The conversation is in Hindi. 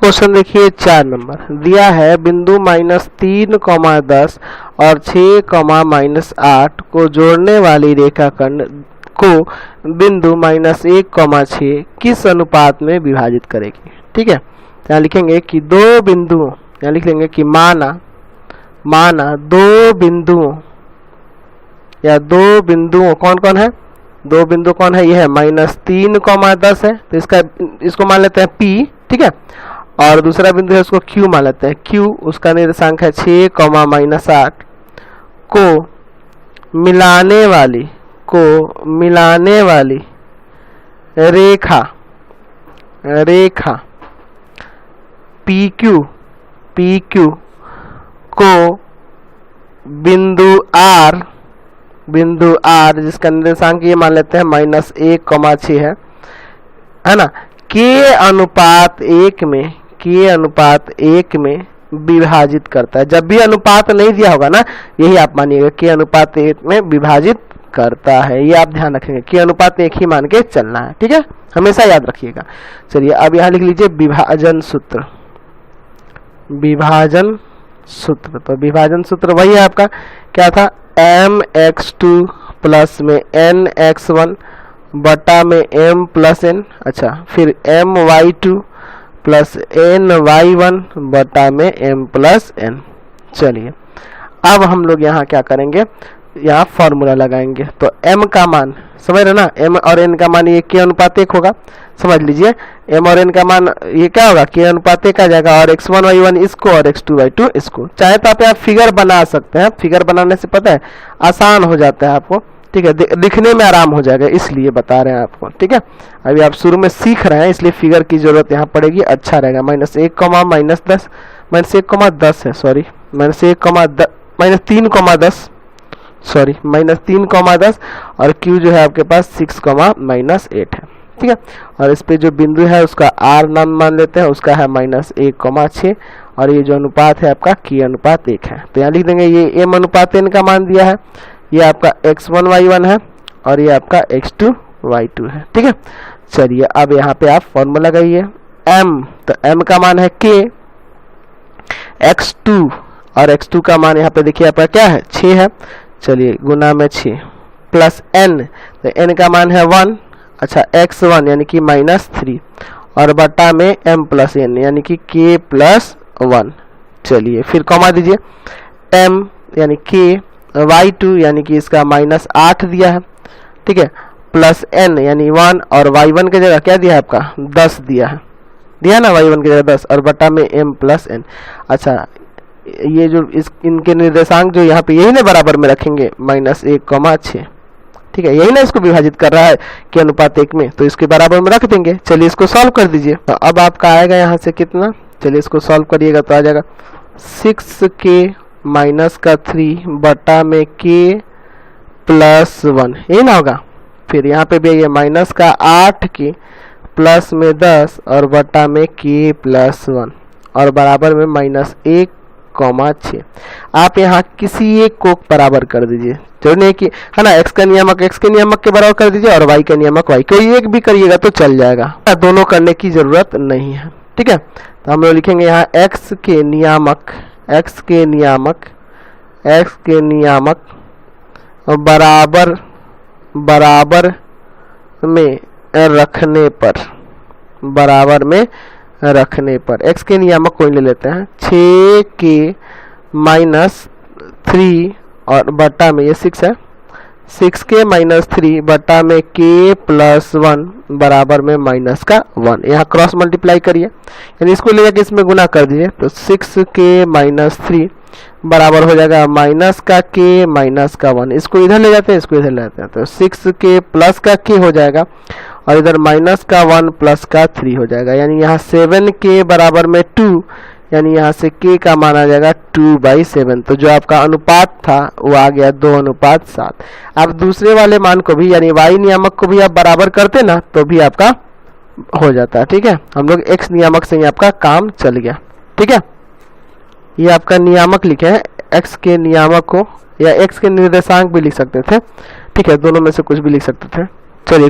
क्वेश्चन देखिए 4 नंबर दिया है बिंदु -3, 10 और 6, -8 को जोड़ने वाली रेखाखंड को बिंदु -1, 6 किस अनुपात में विभाजित करेगी। ठीक है, यहाँ लिखेंगे कि दो बिंदुओं, यहाँ लिख लेंगे कि माना दो बिंदुओं या दो बिंदुओं कौन कौन है, दो बिंदु कौन है, ये है -3, 10 है, तो इसको मान लेते हैं P। ठीक है, और दूसरा बिंदु है उसको Q मान लेते हैं, Q उसका निर्देशांक है 6, -8 को मिलाने वाली रेखा PQ को बिंदु R जिसका निर्देशांक ये मान लेते हैं -1, 6 है ना, के अनुपात एक में विभाजित करता है। जब भी अनुपात नहीं दिया होगा ना, यही आप मानिएगा, के अनुपात 1 में विभाजित करता है, ये आप ध्यान रखेंगे, के अनुपात 1 ही मान के चलना है। ठीक है, हमेशा याद रखिएगा। चलिए अब यहाँ लिख लीजिए विभाजन सूत्र। तो विभाजन सूत्र वही है आपका, क्या था, mx2 प्लस में nx1 बटा में m प्लस n, अच्छा फिर my2 प्लस ny1 बटा में m प्लस n। चलिए अब हम लोग यहाँ क्या करेंगे, यहाँ फॉर्मूला लगाएंगे। तो m का मान समझ रहे ना, m और n का मान ये k अनुपात 1 होगा, समझ लीजिए। m और n का मान ये क्या होगा, k अनुपात 1 आ जाएगा, और x1 y1 इसको और x2 y2 इसको। चाहे तो आप फिगर बना सकते हैं, फिगर बनाने से पता है आसान हो जाता है आपको। ठीक है, दिखने में आराम हो जाएगा, इसलिए बता रहे हैं आपको। ठीक है, अभी आप शुरू में सीख रहे हैं, इसलिए फिगर की जरूरत यहाँ पड़ेगी, अच्छा रहेगा। -1, -10 है, सॉरी -3, और Q जो है आपके पास 6, -8 है। ठीक है, और इस पे जो बिंदु है उसका R नाम मान लेते हैं, उसका है -1, 6, और ये जो अनुपात है आपका K अनुपात 1 है। तो यहाँ लिख देंगे ये m अनुपात n का मान दिया है, ये आपका x1 y1 है, और ये आपका x2 y2 है। ठीक है, चलिए अब यहाँ पे आप फॉर्मूला लगाइए। m, तो m का मान है k, x2 और x2 का मान यहाँ पे देखिए आपका क्या है, 6 है, चलिए गुना में 6 प्लस n, तो n का मान है 1, अच्छा x1 यानी कि -3, और बटा में m प्लस n यानी कि k प्लस 1। चलिए फिर कॉमा दीजिए, m यानी k, y2 यानी कि इसका -8 दिया है, ठीक है, प्लस n यानी 1, और y1 की जगह क्या दिया है आपका 10 दिया ना, y1 की जगह 10, और बटा में m प्लस n। अच्छा ये जो इनके निर्देशांक जो यहाँ पे यही ना बराबर में रखेंगे, -1, 6। ठीक है, यही ना इसको विभाजित कर रहा है के अनुपात 1 में, तो इसके बराबर में रख देंगे। चलिए इसको सॉल्व कर दीजिए। तो अब आपका आएगा यहाँ से कितना, चलिए इसको सॉल्व करिएगा तो आ जाएगा 6k -3 बटा में k प्लस 1, यही ना होगा। फिर यहाँ पे भी ये -8k प्लस में 10 और बटा में k प्लस 1, और बराबर में -1, 6। आप यहाँ किसी एक को बराबर कर दीजिए, जो नहीं कि है ना, x का नियामक x के नियामक के बराबर कर दीजिए, और y का नियामक y, कोई एक भी करिएगा तो चल जाएगा, दोनों करने की जरूरत नहीं है। ठीक है, तो हम लोग लिखेंगे यहाँ x के नियामक बराबर में रखने पर x के नियामक को ले लेते हैं, 6k -3 और बटा में ये 6 है, 6k -3 बटा में k प्लस 1 बराबर में -1। यहाँ क्रॉस मल्टीप्लाई करिए, यानी इसको ले जाके इसमें गुना कर दीजिए, तो 6k -3 बराबर हो जाएगा -k -1। इसको इधर ले जाते हैं, इसको इधर ले जाते हैं, तो 6k प्लस का k हो जाएगा, और इधर -1 प्लस का 3 हो जाएगा, यानी यहाँ 7k बराबर में 2, यानी यहाँ से k का मान आ जाएगा 2/7। तो जो आपका अनुपात था वो आ गया 2:7। आप दूसरे वाले मान को भी यानी y नियामक को भी आप बराबर करते ना, तो भी आपका हो जाता है। ठीक है, हम लोग x नियामक से ही आपका काम चल गया। ठीक है, ये आपका नियामक लिखे हैं, x के नियामक को या x के निर्देशांक भी लिख सकते थे। ठीक है, दोनों में से कुछ भी लिख सकते थे। चलिए